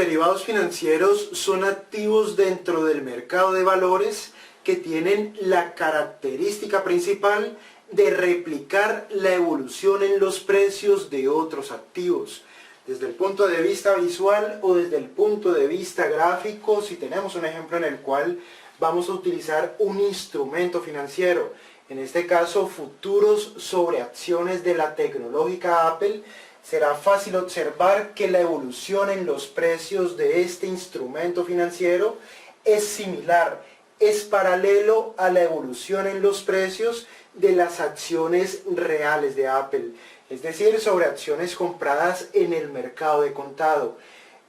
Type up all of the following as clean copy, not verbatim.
derivados financieros son activos dentro del mercado de valores que tienen la característica principal de replicar la evolución en los precios de otros activos. Desde el punto de vista visual o desde el punto de vista gráfico, si tenemos un ejemplo en el cual vamos a utilizar un instrumento financiero, en este caso futuros sobre acciones de la tecnológica Apple, será fácil observar que la evolución en los precios de este instrumento financiero es similar, es paralelo a la evolución en los precios de las acciones reales de Apple, es decir, sobre acciones compradas en el mercado de contado.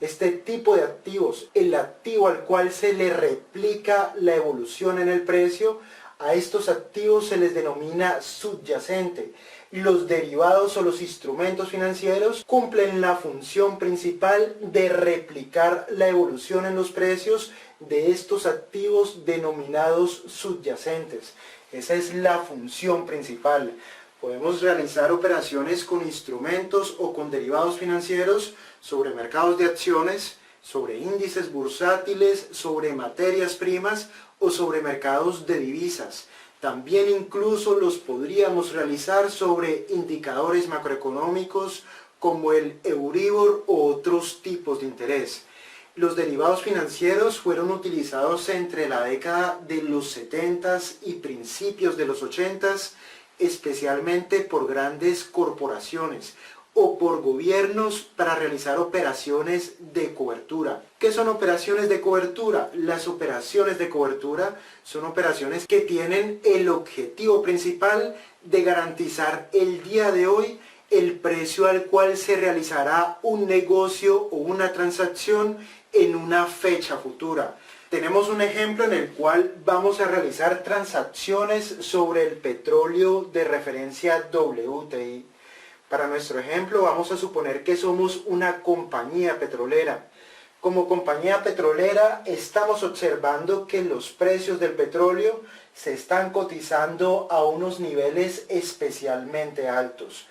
Este tipo de activos, el activo al cual se le replica la evolución en el precio, a estos activos se les denomina subyacente. Los derivados o los instrumentos financieros cumplen la función principal de replicar la evolución en los precios de estos activos denominados subyacentes. Esa es la función principal. Podemos realizar operaciones con instrumentos o con derivados financieros sobre mercados de acciones, sobre índices bursátiles, sobre materias primas o sobre mercados de divisas. También incluso los podríamos realizar sobre indicadores macroeconómicos como el Euribor u otros tipos de interés. Los derivados financieros fueron utilizados entre la década de los 70s y principios de los 80s, especialmente por grandes corporaciones o por gobiernos para realizar operaciones de cobertura. ¿Qué son operaciones de cobertura? Las operaciones de cobertura son operaciones que tienen el objetivo principal de garantizar el día de hoy el precio al cual se realizará un negocio o una transacción en una fecha futura. Tenemos un ejemplo en el cual vamos a realizar transacciones sobre el petróleo de referencia WTI. Para nuestro ejemplo vamos a suponer que somos una compañía petrolera. Como compañía petrolera estamos observando que los precios del petróleo se están cotizando a unos niveles especialmente altos.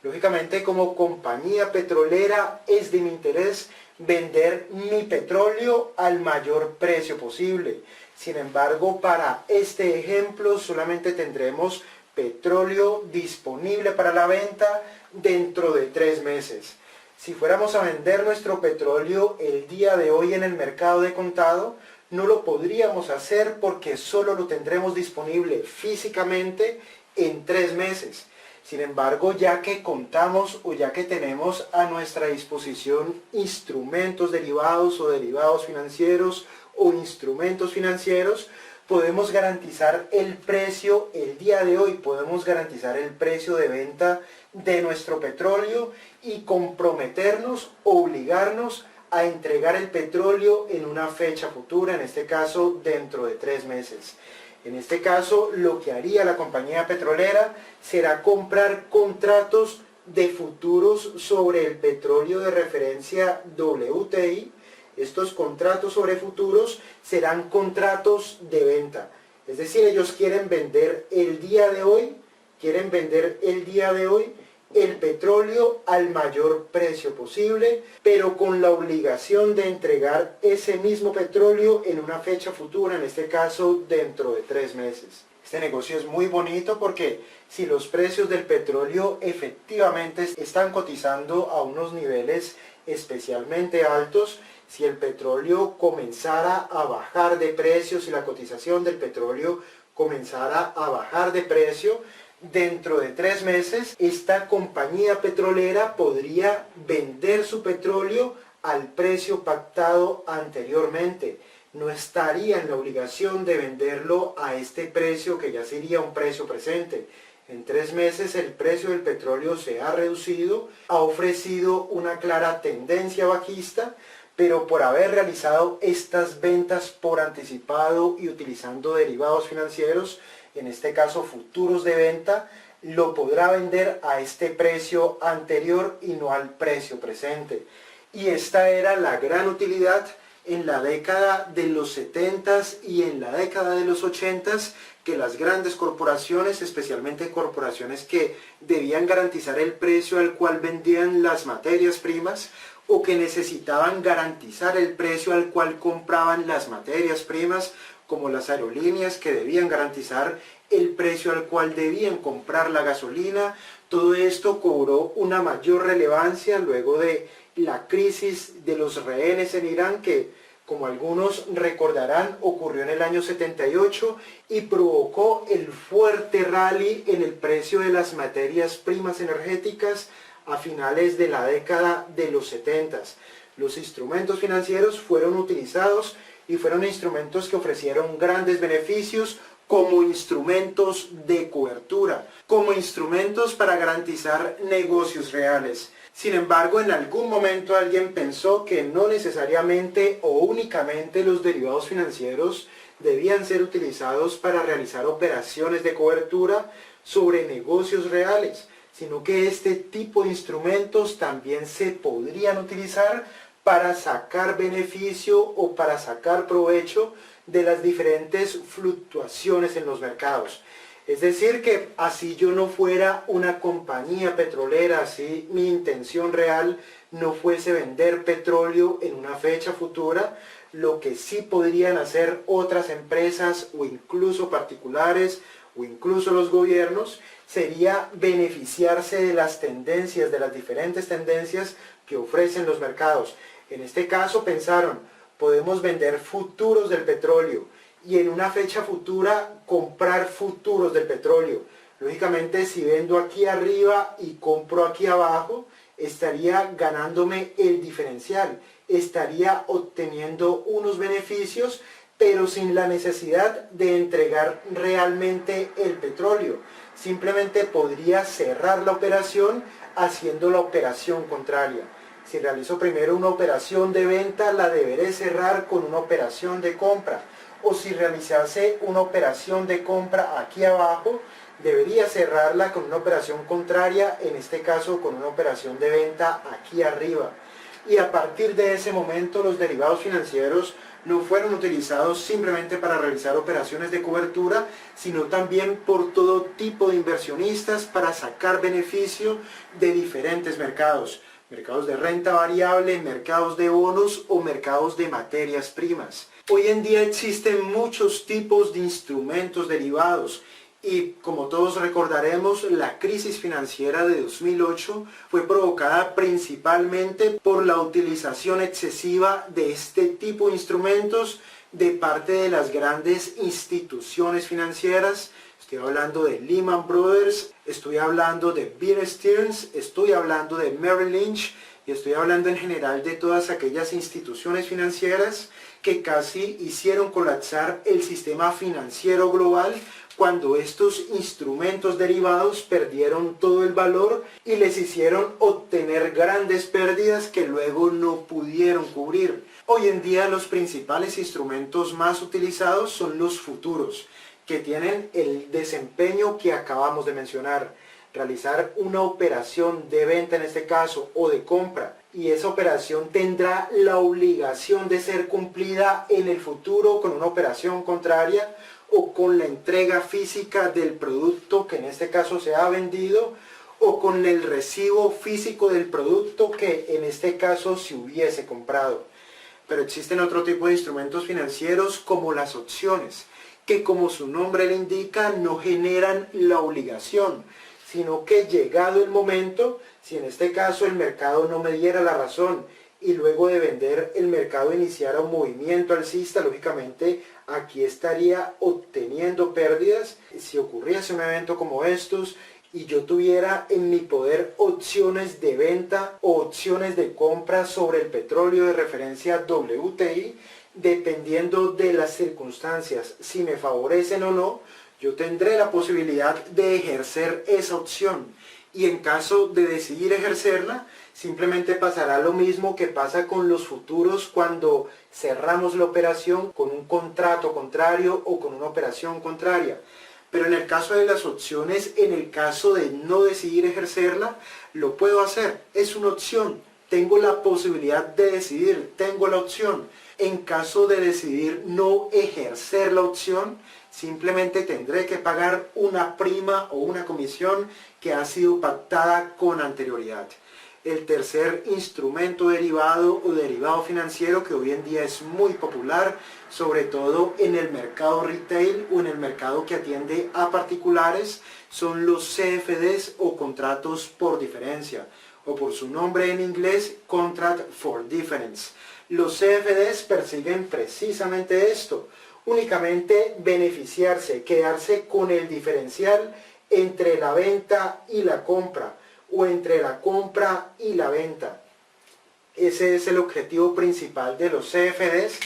Lógicamente, como compañía petrolera es de mi interés vender mi petróleo al mayor precio posible. Sin embargo, para este ejemplo solamente tendremos petróleo disponible para la venta dentro de 3 meses. Si fuéramos a vender nuestro petróleo el día de hoy en el mercado de contado, no lo podríamos hacer porque solo lo tendremos disponible físicamente en 3 meses. Sin embargo, ya que contamos o ya que tenemos a nuestra disposición instrumentos derivados o derivados financieros o instrumentos financieros, podemos garantizar el precio el día de hoy, podemos garantizar el precio de venta de nuestro petróleo y comprometernos, obligarnos a entregar el petróleo en una fecha futura, en este caso dentro de 3 meses. En este caso, lo que haría la compañía petrolera será comprar contratos de futuros sobre el petróleo de referencia WTI. Estos contratos sobre futuros serán contratos de venta. Es decir, ellos quieren vender el día de hoy, el petróleo al mayor precio posible, pero con la obligación de entregar ese mismo petróleo en una fecha futura, en este caso dentro de 3 meses. Este negocio es muy bonito porque si los precios del petróleo efectivamente están cotizando a unos niveles especialmente altos, si el petróleo comenzara a bajar de precio, si la cotización del petróleo comenzara a bajar de precio, dentro de 3 meses, esta compañía petrolera podría vender su petróleo al precio pactado anteriormente. No estaría en la obligación de venderlo a este precio que ya sería un precio presente. En 3 meses el precio del petróleo se ha reducido, ha ofrecido una clara tendencia bajista, pero por haber realizado estas ventas por anticipado y utilizando derivados financieros, en este caso futuros de venta, lo podrá vender a este precio anterior y no al precio presente. Y esta era la gran utilidad en la década de los 70s y en la década de los 80s, que las grandes corporaciones, especialmente corporaciones que debían garantizar el precio al cual vendían las materias primas, o que necesitaban garantizar el precio al cual compraban las materias primas, como las aerolíneas que debían garantizar el precio al cual debían comprar la gasolina. Todo esto cobró una mayor relevancia luego de la crisis de los rehenes en Irán, que, como algunos recordarán, ocurrió en el año 78 y provocó el fuerte rally en el precio de las materias primas energéticas a finales de la década de los 70. Los instrumentos financieros fueron utilizados y fueron instrumentos que ofrecieron grandes beneficios como instrumentos de cobertura, como instrumentos para garantizar negocios reales. Sin embargo, en algún momento alguien pensó que no necesariamente o únicamente los derivados financieros debían ser utilizados para realizar operaciones de cobertura sobre negocios reales, sino que este tipo de instrumentos también se podrían utilizar para sacar beneficio o para sacar provecho de las diferentes fluctuaciones en los mercados. Es decir, que así yo no fuera una compañía petrolera, así mi intención real no fuese vender petróleo en una fecha futura, lo que sí podrían hacer otras empresas o incluso particulares o incluso los gobiernos sería beneficiarse de las tendencias, de las diferentes tendencias que ofrecen los mercados. En este caso pensaron, podemos vender futuros del petróleo y en una fecha futura comprar futuros del petróleo. Lógicamente, si vendo aquí arriba y compro aquí abajo, estaría ganándome el diferencial, estaría obteniendo unos beneficios, pero sin la necesidad de entregar realmente el petróleo. Simplemente podría cerrar la operación haciendo la operación contraria. Si realizo primero una operación de venta, la deberé cerrar con una operación de compra. O si realizase una operación de compra aquí abajo, debería cerrarla con una operación contraria, en este caso con una operación de venta aquí arriba. Y a partir de ese momento los derivados financieros no fueron utilizados simplemente para realizar operaciones de cobertura, sino también por todo tipo de inversionistas para sacar beneficio de diferentes mercados. Mercados de renta variable, mercados de bonos o mercados de materias primas. Hoy en día existen muchos tipos de instrumentos derivados y, como todos recordaremos, la crisis financiera de 2008 fue provocada principalmente por la utilización excesiva de este tipo de instrumentos de parte de las grandes instituciones financieras. Estoy hablando de Lehman Brothers, estoy hablando de Bear Stearns, estoy hablando de Merrill Lynch y estoy hablando en general de todas aquellas instituciones financieras que casi hicieron colapsar el sistema financiero global cuando estos instrumentos derivados perdieron todo el valor y les hicieron obtener grandes pérdidas que luego no pudieron cubrir. Hoy en día los principales instrumentos más utilizados son los futuros, que tienen el desempeño que acabamos de mencionar. Realizar una operación de venta en este caso o de compra, y esa operación tendrá la obligación de ser cumplida en el futuro con una operación contraria o con la entrega física del producto que en este caso se ha vendido o con el recibo físico del producto que en este caso se hubiese comprado. Pero existen otro tipo de instrumentos financieros como las opciones, que como su nombre le indica no generan la obligación, sino que llegado el momento, si en este caso el mercado no me diera la razón y luego de vender el mercado iniciara un movimiento alcista, lógicamente aquí estaría obteniendo pérdidas. Si ocurriese un evento como estos y yo tuviera en mi poder opciones de venta o opciones de compra sobre el petróleo de referencia WTI, dependiendo de las circunstancias, si me favorecen o no, yo tendré la posibilidad de ejercer esa opción. Y en caso de decidir ejercerla, simplemente pasará lo mismo que pasa con los futuros cuando cerramos la operación con un contrato contrario o con una operación contraria. Pero en el caso de las opciones, en el caso de no decidir ejercerla, lo puedo hacer. Es una opción. Tengo la posibilidad de decidir, tengo la opción. En caso de decidir no ejercer la opción, simplemente tendré que pagar una prima o una comisión que ha sido pactada con anterioridad. El tercer instrumento derivado o derivado financiero que hoy en día es muy popular, sobre todo en el mercado retail o en el mercado que atiende a particulares, son los CFDs o contratos por diferencia, o por su nombre en inglés, Contract for Difference. Los CFDs persiguen precisamente esto, únicamente beneficiarse, quedarse con el diferencial entre la venta y la compra, o entre la compra y la venta. Ese es el objetivo principal de los CFDs,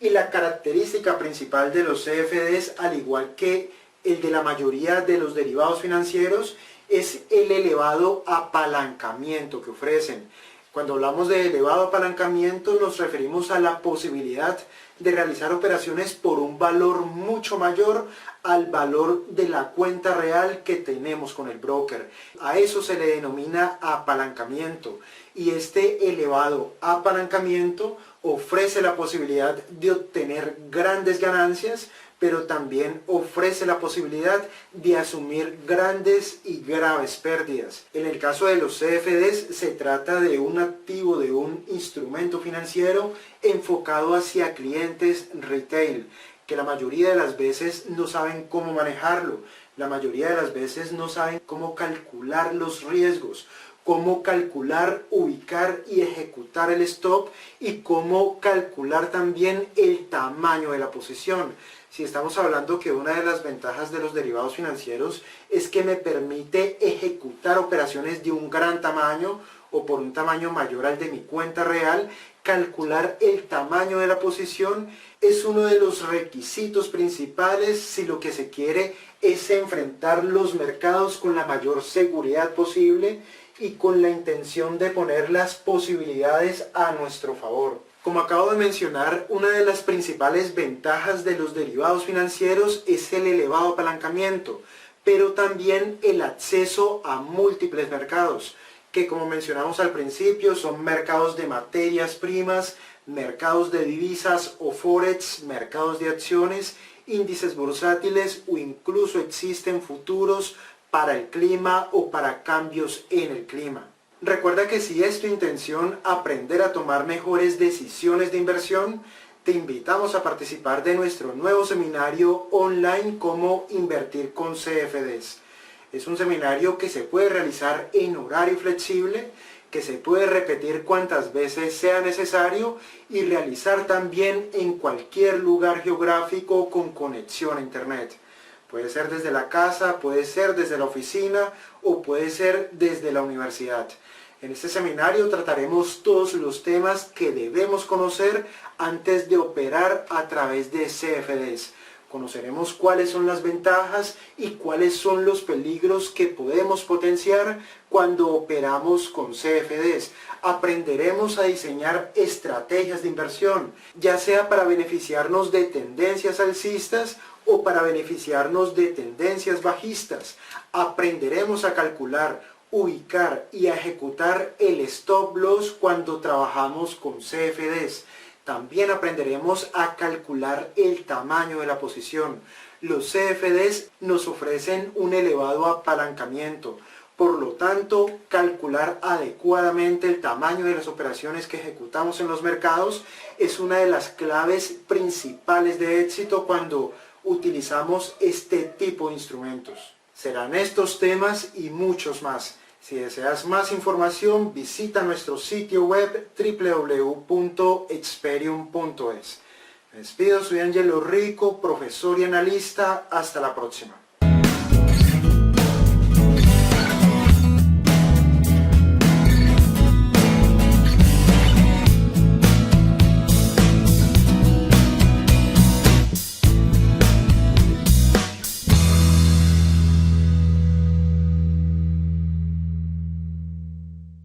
y la característica principal de los CFDs, al igual que el de la mayoría de los derivados financieros, es el elevado apalancamiento que ofrecen. Cuando hablamos de elevado apalancamiento nos referimos a la posibilidad de realizar operaciones por un valor mucho mayor al valor de la cuenta real que tenemos con el broker. A eso se le denomina apalancamiento, y este elevado apalancamiento ofrece la posibilidad de obtener grandes ganancias, pero también ofrece la posibilidad de asumir grandes y graves pérdidas. En el caso de los CFDs se trata de un activo, de un instrumento financiero enfocado hacia clientes retail, que la mayoría de las veces no saben cómo manejarlo, la mayoría de las veces no saben cómo calcular los riesgos, cómo calcular, ubicar y ejecutar el stop, y cómo calcular también el tamaño de la posición. Si estamos hablando que una de las ventajas de los derivados financieros es que me permite ejecutar operaciones de un gran tamaño o por un tamaño mayor al de mi cuenta real, calcular el tamaño de la posición es uno de los requisitos principales si lo que se quiere es enfrentar los mercados con la mayor seguridad posible y con la intención de poner las posibilidades a nuestro favor. Como acabo de mencionar, una de las principales ventajas de los derivados financieros es el elevado apalancamiento, pero también el acceso a múltiples mercados, que como mencionamos al principio son mercados de materias primas, mercados de divisas o forex, mercados de acciones, índices bursátiles, o incluso existen futuros para el clima o para cambios en el clima. Recuerda que si es tu intención aprender a tomar mejores decisiones de inversión, te invitamos a participar de nuestro nuevo seminario online Cómo invertir con CFDs. Es un seminario que se puede realizar en horario flexible, que se puede repetir cuantas veces sea necesario y realizar también en cualquier lugar geográfico con conexión a internet. Puede ser desde la casa, puede ser desde la oficina o puede ser desde la universidad. En este seminario trataremos todos los temas que debemos conocer antes de operar a través de CFDs. Conoceremos cuáles son las ventajas y cuáles son los peligros que podemos potenciar cuando operamos con CFDs. Aprenderemos a diseñar estrategias de inversión, ya sea para beneficiarnos de tendencias alcistas o para beneficiarnos de tendencias bajistas. Aprenderemos a calcular, ubicar y a ejecutar el stop loss cuando trabajamos con CFDs. También aprenderemos a calcular el tamaño de la posición. Los CFDs nos ofrecen un elevado apalancamiento. Por lo tanto, calcular adecuadamente el tamaño de las operaciones que ejecutamos en los mercados es una de las claves principales de éxito cuando utilizamos este tipo de instrumentos. Serán estos temas y muchos más. Si deseas más información, visita nuestro sitio web www.experium.es. Me despido, soy Angelo Rico, profesor y analista. Hasta la próxima.